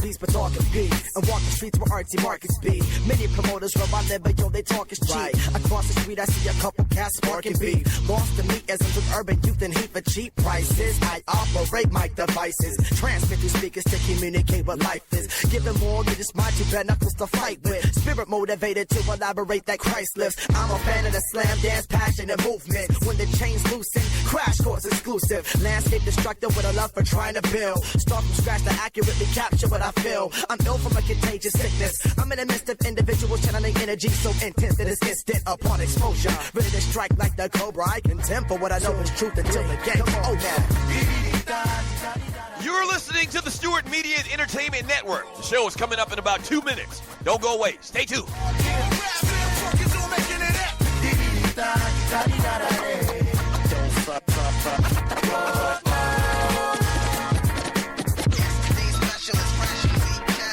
beats but talking beat. And walk the streets where artsy markets be. Many promoters rub my liver, yo, they talk is cheap. Right. Across the street I see a couple cats sparking beat. Lost to me as with urban youth and heat for cheap prices. I operate my devices, transmit through speakers to communicate what life is. Give them more than just my two bare knuckles to fight with. Spirit motivated to elaborate that Christ lifts. I'm a fan of the slam dance, passion and movement. When the chains loosen, crash course exclusive. Landscape destructive with a love for trying to build. Start from scratch to accurately capture what I feel. I'm ill from a contagious sickness. I'm in the midst of individuals channeling energy so intense that it's instant upon exposure. Ready to strike like the cobra. I contend for what I know is truth until the game. Oh, now. You're listening to the Stewart Media and Entertainment Network. The show is coming up in about 2 minutes. Don't go away. Stay tuned.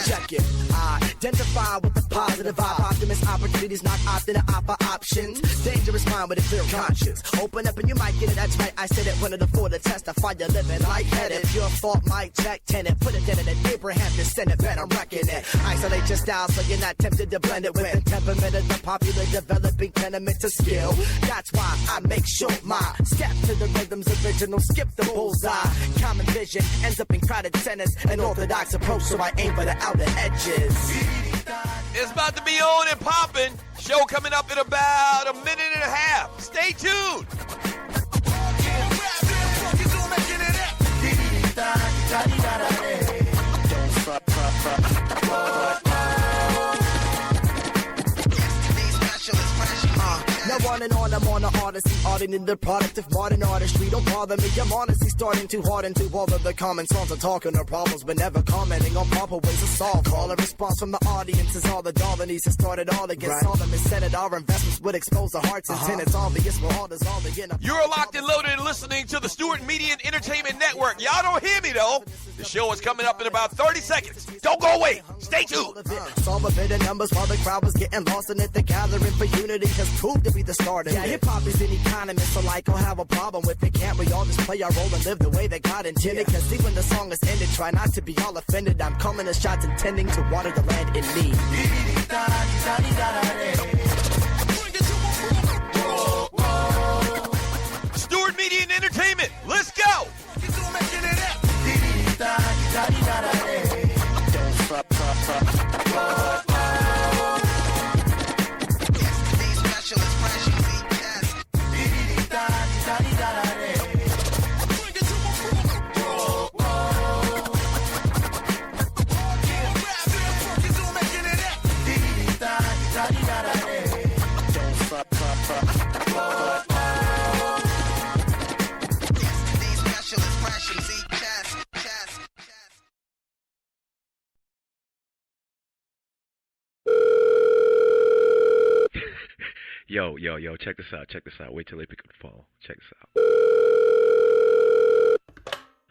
Check it. Identify with the positive vibe. Optimist opportunities, not often an options. Dangerous mind with a clear conscience. Open up and you might get it. That's right. I said it. One of the four to testify. You're living lightheaded. Pure thought might check tenant. Put it dead in an Abraham descendant. Bet I'm wrecking it. Isolate your style so you're not tempted to blend it with the temperament of the popular developing tenement to skill. That's why I make sure my step to the rhythm's original. Skip the bullseye. Common vision ends up in crowded centers. An orthodox approach, so I aim for the outer edges. It's about to be on and popping. Show coming up in about a minute and a half. Stay tuned. Now on and on, I'm on the odyssey, auditing the product of modern artistry. Don't bother me, I'm honestly starting to harden to all of the common songs. I'm talking of problems, but never commenting on proper ways to solve. Call a response from the audience is all the Darwinies has started all against all them. Is said it, our investments would expose the hearts and ten. It's obvious we're all dissolving in a... You're locked and loaded and listening to the Stewart Media and Entertainment Network. Y'all don't hear me, though. The show is coming up in about 30 seconds. Don't go away. Stay tuned. Solve a bit of numbers while the crowd was getting lost in it. The gathering for unity has proved to be the start of it. Hip-hop is an economist, so like, I'll have a problem with it. Can't we all just play our role and live the way that God intended? Cause see, when the song is ended, try not to be all offended. I'm calling the shots intending to water the land in need. Stewart Media and Entertainment, let's go! Yo, check this out. Wait till they pick up the phone. Check this out.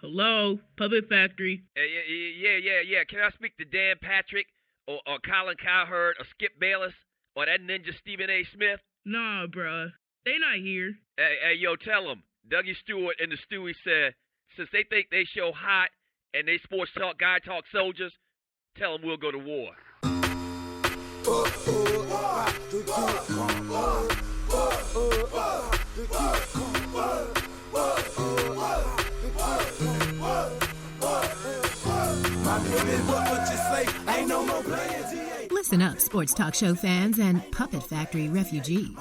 Hello, Puppet Factory. Yeah. Can I speak to Dan Patrick or Colin Cowherd or Skip Bayless or that ninja Stephen A. Smith? Nah, bruh. They not here. Hey, yo, tell them. Dougie Stewart and the Stewie said, since they think they show hot and they sports talk, guy talk soldiers, tell them we'll go to war. Listen up, sports talk show fans and Puppet Factory refugees.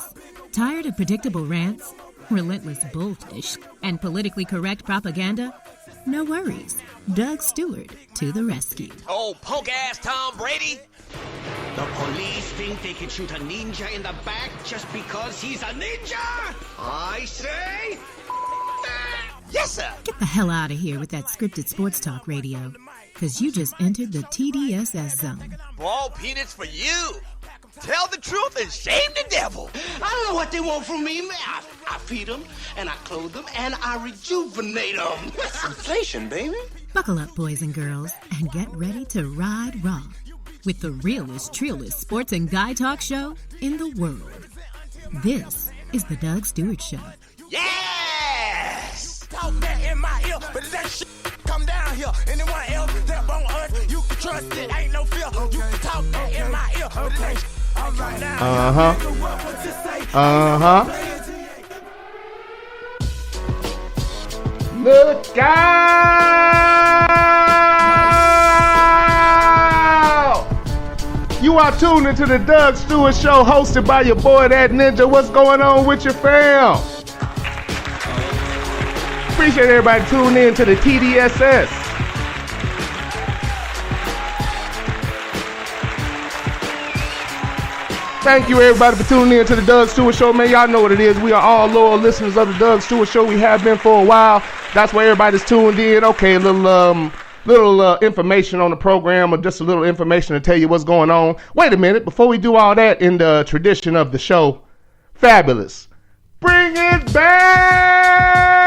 Tired of predictable rants, relentless bullfish, and politically correct propaganda? No worries. Doug Stewart to the rescue. Oh, punk-ass Tom Brady. The police think they can shoot a ninja in the back just because he's a ninja? I say, that. Yes, sir. Get the hell out of here with that scripted sports talk radio, because you just entered the TDSS zone. Ball peanuts for you. Tell the truth and shame the devil. I don't know what they want from me. I feed them, and I clothe them, and I rejuvenate them. That's inflation, baby. Buckle up, boys and girls, and get ready to ride raw with the realest, trillest sports and guy talk show in the world. This is the Doug Stewart Show. Yes! Talk that in my ear, but that shit come down here. Anyone else that on earth, you can trust Look out! You are tuned into the Doug Stewart Show, hosted by your boy, That Ninja. What's going on with your fam? Appreciate everybody tuning in to the TDSS. Thank you, everybody, for tuning in to the Doug Stewart Show. Man, y'all know what it is. We are all loyal listeners of the Doug Stewart Show. We have been for a while. That's why everybody's tuned in. Okay, a little information on the program, or just a little information to tell you what's going on. Wait a minute. Before we do all that, in the tradition of the show, fabulous. Bring it back!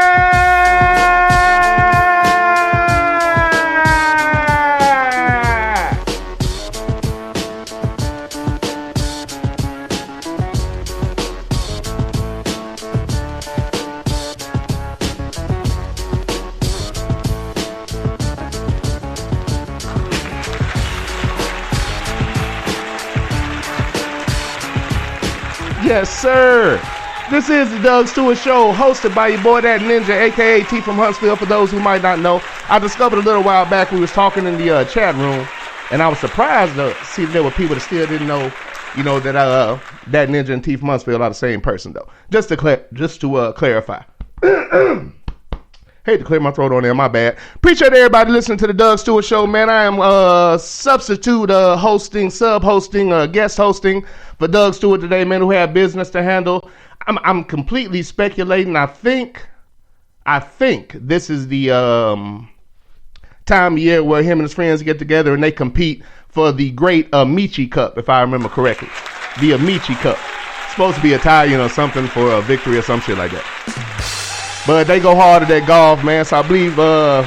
Yes, sir. This is the Doug Stewart Show, hosted by your boy, That Ninja, a.k.a. T from Huntsville, for those who might not know. I discovered a little while back, we was talking in the chat room, and I was surprised to see that there were people that still didn't know, that That Ninja and T from Huntsville are the same person, though. Just to clarify. Hate to clear my throat on there, my bad. Appreciate everybody listening to the Doug Stewart Show, man. I am substitute sub-hosting, guest hosting for Doug Stewart today, man, who had business to handle. I'm completely speculating. I think this is the time of year where him and his friends get together and they compete for the great Amici Cup, if I remember correctly. The Amici Cup. It's supposed to be Italian or something for a victory or some shit like that. But they go hard at that golf, man. So I believe our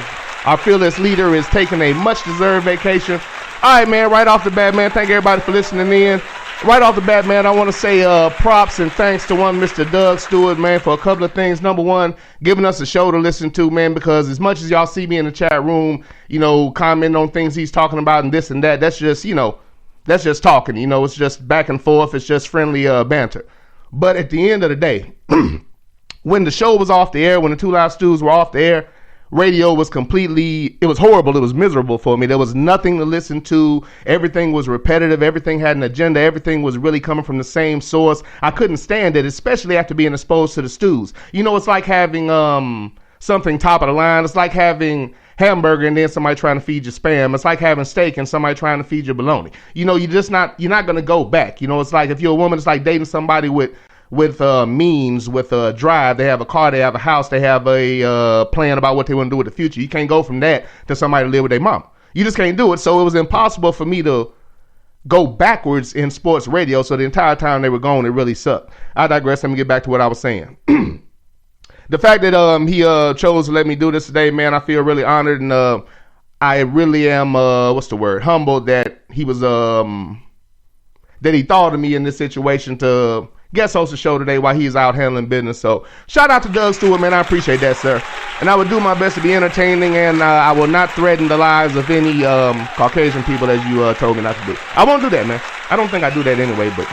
fearless leader is taking a much-deserved vacation. All right, man, right off the bat, man, thank everybody for listening in. Right off the bat, man, I want to say props and thanks to one Mr. Doug Stewart, man, for a couple of things. Number one, giving us a show to listen to, man, because as much as y'all see me in the chat room, commenting on things he's talking about and this and that, that's just, that's just talking. It's just back and forth. It's just friendly banter. But at the end of the day, when the show was off the air, when the Two Live Stews were off the air, radio was it was horrible. It was miserable for me. There was nothing to listen to. Everything was repetitive. Everything had an agenda. Everything was really coming from the same source. I couldn't stand it, especially after being exposed to the stews. It's like having something top of the line. It's like having hamburger and then somebody trying to feed you Spam. It's like having steak and somebody trying to feed you bologna. You're not going to go back. It's like if you're a woman, it's like dating somebody with means, with a drive. They have a car, they have a house, they have a plan about what they want to do with the future. You can't go from that to somebody to live with their mom. You just can't do it. So it was impossible for me to go backwards in sports radio. So the entire time they were gone, it really sucked. I digress. Let me get back to what I was saying. The fact that he chose to let me do this today, man, I feel really honored, and I really am humbled that he was that he thought of me in this situation to guest host the show today while he's out handling business. So shout out to Doug Stewart, man. I appreciate that, sir. And I will do my best to be entertaining, and I will not threaten the lives of any Caucasian people as you told me not to do. I won't do that, man. I don't think I do that anyway, but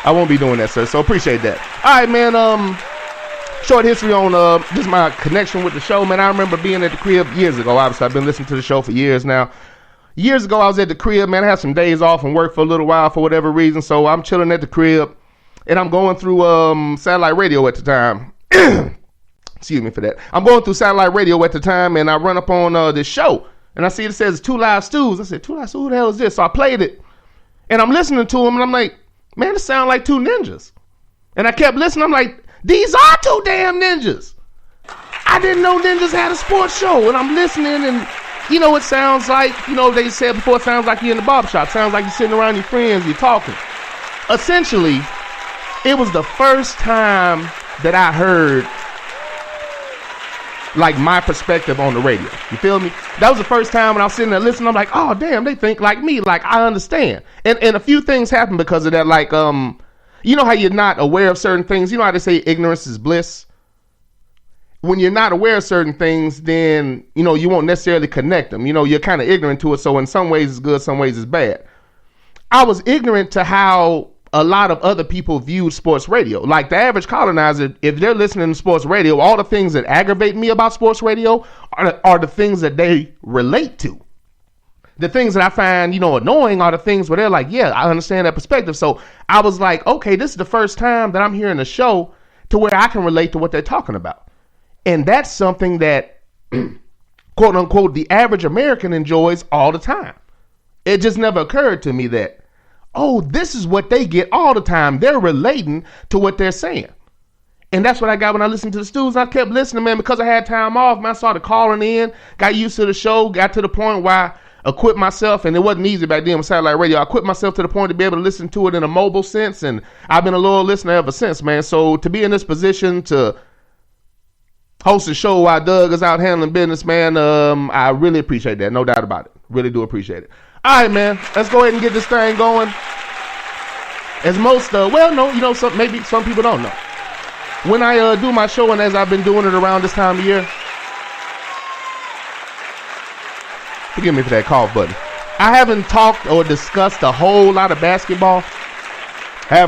I won't be doing that, sir. So appreciate that. All right, man. Short history on just my connection with the show, man. I remember being at the crib years ago. Obviously, I've been listening to the show for years now. Years ago, I was at the crib, man. I had some days off and work for a little while for whatever reason. So I'm chilling at the crib. And I'm going through satellite radio at the time. Excuse me for that. I'm going through satellite radio at the time, and I run up on this show. And I see it says Two Live Stews. I said, Two Live Stews, who the hell is this? So I played it. And I'm listening to them, and I'm like, man, it sounds like two ninjas. And I kept listening. I'm like, these are two damn ninjas. I didn't know ninjas had a sports show. And I'm listening, and, it sounds like, they said before, it sounds like you're in the barbershop. Sounds like you're sitting around your friends, you're talking. Essentially, it was the first time that I heard, like, my perspective on the radio. You feel me? That was the first time when I was sitting there listening. I'm like, oh, damn, they think like me. Like, I understand. And a few things happened because of that. Like, you know how you're not aware of certain things? You know how they say ignorance is bliss? When you're not aware of certain things, then, you won't necessarily connect them. You're kind of ignorant to it. So in some ways it's good, some ways it's bad. I was ignorant to how a lot of other people viewed sports radio. Like the average colonizer, if they're listening to sports radio, all the things that aggravate me about sports radio are the things that they relate to. The things that I find, annoying are the things where they're like, yeah, I understand that perspective. So I was like, okay, this is the first time that I'm hearing a show to where I can relate to what they're talking about. And that's something that, quote unquote, the average American enjoys all the time. It just never occurred to me that, oh, this is what they get all the time. They're relating to what they're saying. And that's what I got when I listened to the Stews. I kept listening, man, because I had time off, man. I started calling in, got used to the show, got to the point where I equipped myself, and it wasn't easy back then with satellite radio. I equipped myself to the point to be able to listen to it in a mobile sense, and I've been a loyal listener ever since, man. So to be in this position to host a show while Doug is out handling business, man, I really appreciate that. No doubt about it. Really do appreciate it. All right, man, let's go ahead and get this thing going. As most, maybe some people don't know. When I do my show, and as I've been doing it around this time of year, forgive me for that cough button. I haven't talked or discussed a whole lot of basketball. And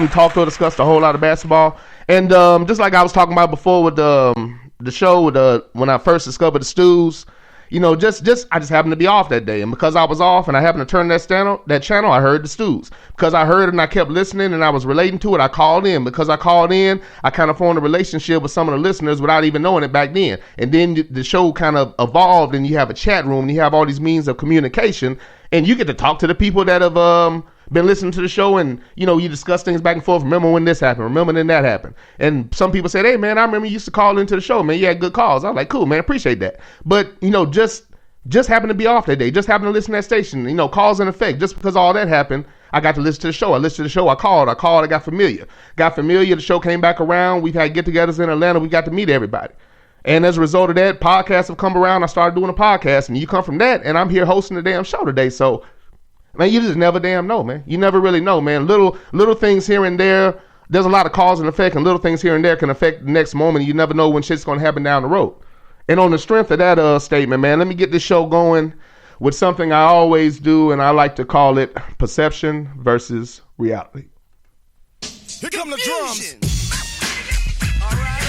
just like I was talking about before with the show, when I first discovered the Stews, I just happened to be off that day. And because I was off and I happened to turn that channel, I heard the Stews. Because I heard it and I kept listening and I was relating to it, I called in. Because I called in, I kind of formed a relationship with some of the listeners without even knowing it back then. And then the show kind of evolved, and you have a chat room and you have all these means of communication, and you get to talk to the people that have been listening to the show, and you discuss things back and forth. Remember when this happened? Remember when that happened? And some people said, hey man, I remember you used to call into the show, man. You had good calls. I was like, cool, man, appreciate that. But just happened to be off that day. Just happened to listen to that station. Cause and effect. Just because all that happened, I got to listen to the show. I listened to the show. I called. I got familiar. The show came back around. We've had get-togethers in Atlanta. We got to meet everybody. And as a result of that, podcasts have come around. I started doing a podcast, and you come from that, and I'm here hosting the damn show today. So, man, you just never damn know, man. You never really know, man. Little things here and there. There's a lot of cause and effect, and little things here and there can affect the next moment. You never know when shit's going to happen down the road. And on the strength of that statement, man, let me get this show going with something I always do, and I like to call it perception versus reality. Here come the drums. All right.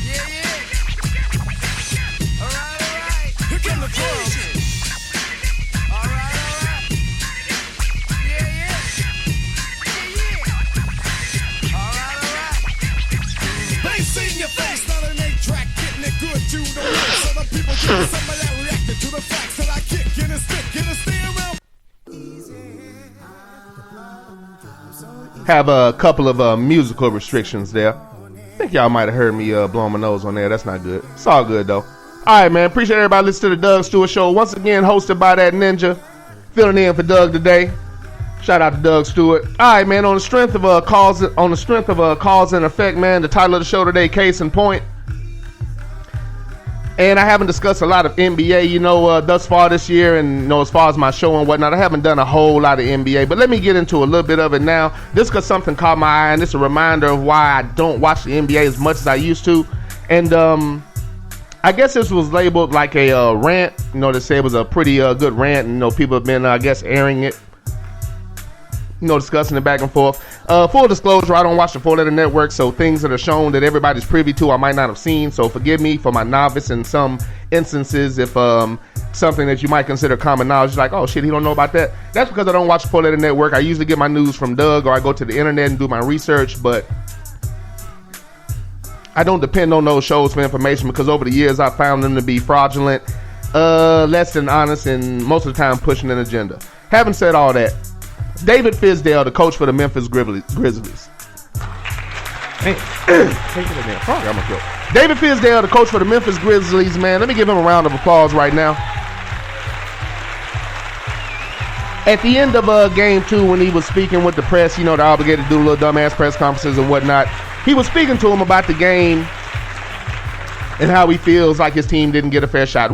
Yeah. All right. Here come the drums. All right. Yeah. All right. Bass in your face, not an 8-track, getting it good to the world. So the people get some of that reacting to the facts that I kick in a stick in a steering wheel. Have a couple of musical restrictions there. I think y'all might have heard me blowing my nose on there. That's not good. It's all good though. All right, man. Appreciate everybody listening to the Doug Stewart Show. Once again, hosted by that ninja. Filling in for Doug today. Shout out to Doug Stewart. All right, man. On the strength of cause and effect, man. The title of the show today, Case in Point. And I haven't discussed a lot of NBA, thus far this year, and as far as my show and whatnot, I haven't done a whole lot of NBA. But let me get into a little bit of it now. This because something caught my eye, and it's a reminder of why I don't watch the NBA as much as I used to. And I guess this was labeled like a rant. They say it was a pretty good rant, and people have been, airing it. Discussing it back and forth. Full disclosure, I don't watch the 4-letter network, so things that are shown that everybody's privy to I might not have seen, so forgive me for my novice in some instances if something that you might consider common knowledge, like, oh shit, he don't know about that. That's because I don't watch the 4-letter network. I usually get my news from Doug, or I go to the internet and do my research, but I don't depend on those shows for information, because over the years I found them to be fraudulent, less than honest, and most of the time pushing an agenda. Having said all that, David Fizdale, the coach for the Memphis Grizzlies. David Fizdale, the coach for the Memphis Grizzlies, man. Let me give him a round of applause right now. At the end of game 2, when he was speaking with the press, they're obligated to do little dumbass press conferences and whatnot. He was speaking to him about the game and how he feels like his team didn't get a fair shot.